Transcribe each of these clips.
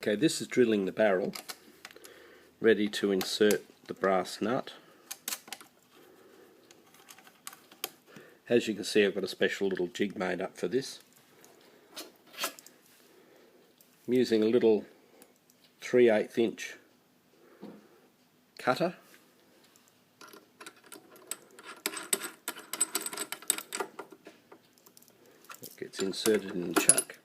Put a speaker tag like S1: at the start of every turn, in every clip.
S1: Okay, this is drilling the barrel, ready to insert the brass nut. As you can see, I've got a special little jig made up for this. I'm using a little 3/8 inch cutter. It gets inserted in the chuck.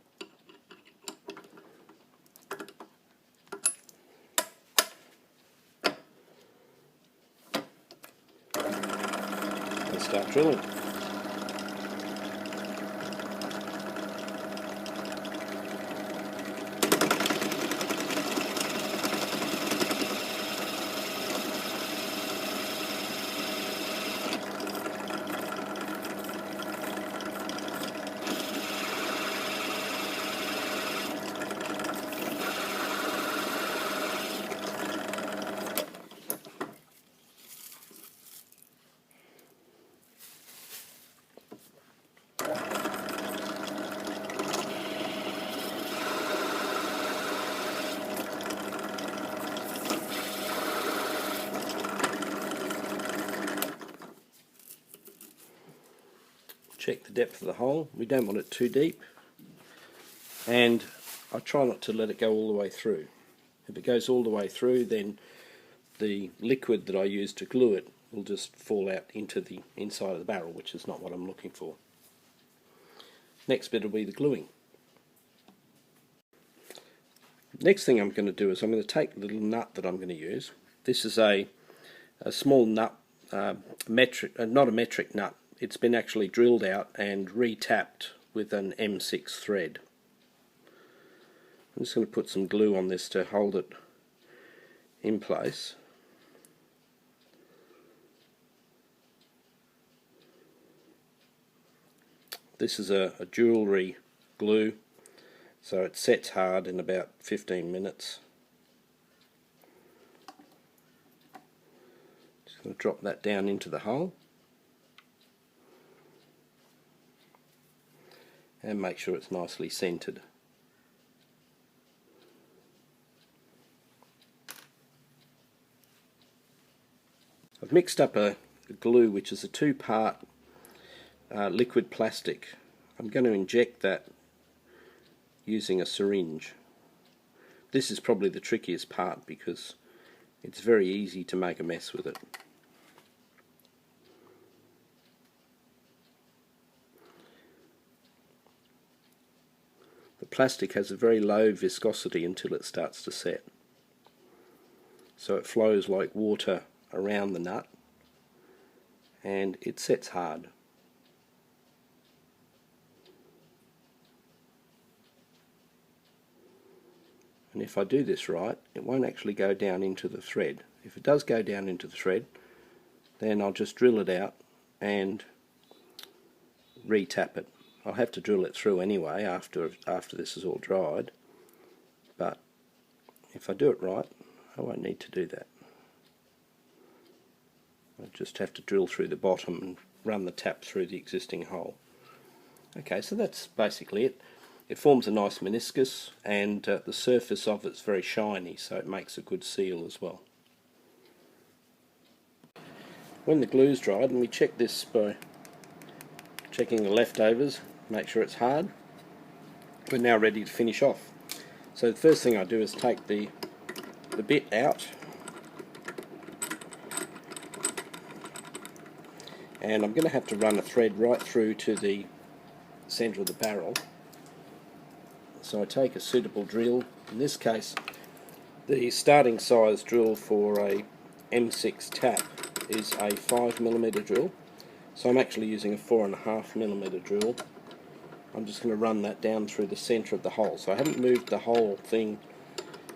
S1: And start drilling. Check the depth of the hole. We don't want it too deep, and I try not to let it go all the way through. If it goes all the way through, then the liquid that I use to glue it will just fall out into the inside of the barrel, which is not what I'm looking for. Next bit will be the gluing. Next thing I'm going to do is I'm going to take the little nut that I'm going to use. This is a small nut, not a metric nut. It's been actually drilled out and re-tapped with an M6 thread. I'm just going to put some glue on this to hold it in place. This is a jewellery glue, so it sets hard in about 15 minutes. Just going to drop that down into the hole. And make sure it's nicely centered. I've mixed up a glue which is a two-part liquid plastic. I'm going to inject that using a syringe. This is probably the trickiest part because it's very easy to make a mess with it. The plastic has a very low viscosity until it starts to set. So it flows like water around the nut and it sets hard. And if I do this right, it won't actually go down into the thread. If it does go down into the thread, then I'll just drill it out and re-tap it. I'll have to drill it through anyway after this is all dried, but if I do it right, I won't need to do that. I just have to drill through the bottom and run the tap through the existing hole. Okay, so that's basically it. It forms a nice meniscus, and the surface of it's very shiny, so it makes a good seal as well. When the glue's dried, and we check this by checking the leftovers, make sure it's hard, we're now ready to finish off. So the first thing I do is take the bit out, and I'm going to have to run a thread right through to the centre of the barrel. So I take a suitable drill. In this case, the starting size drill for a M6 tap is a 5mm drill. So I'm actually using a 4.5mm drill. I'm just going to run that down through the centre of the hole. So I haven't moved the whole thing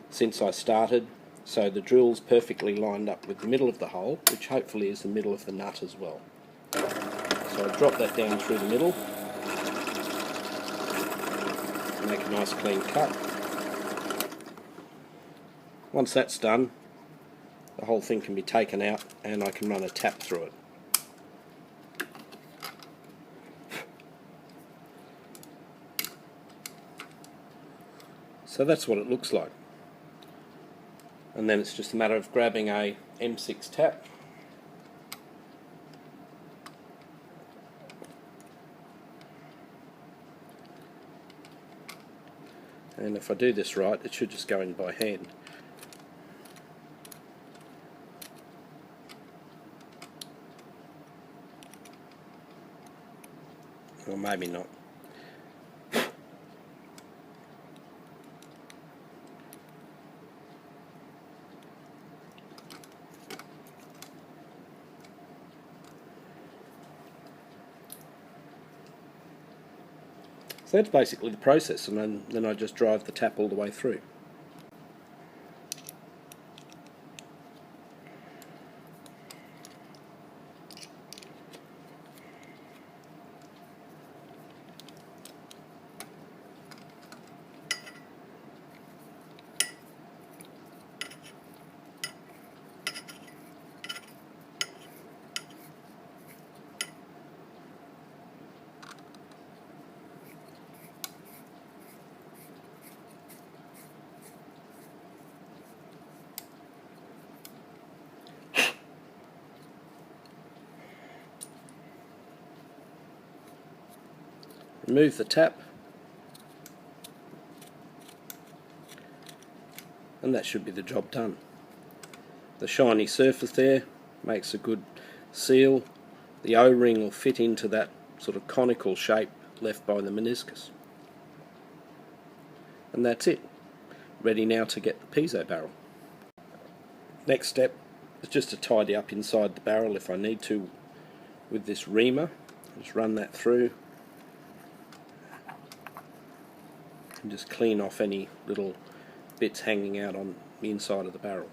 S1: since I started, so the drill's perfectly lined up with the middle of the hole, which hopefully is the middle of the nut as well. So I drop that down through the middle, make a nice clean cut. Once that's done, the whole thing can be taken out and I can run a tap through it. So that's what it looks like. And then it's just a matter of grabbing a M6 tap, and if I do this right, it should just go in by hand. Or maybe not. So that's basically the process, and then I just drive the tap all the way through. Remove the tap, and that should be the job done. The shiny surface there makes a good seal. The O-ring will fit into that sort of conical shape left by the meniscus. And that's it. Ready now to get the piezo barrel. Next step is just to tidy up inside the barrel if I need to with this reamer. Just run that through and just clean off any little bits hanging out on the inside of the barrel.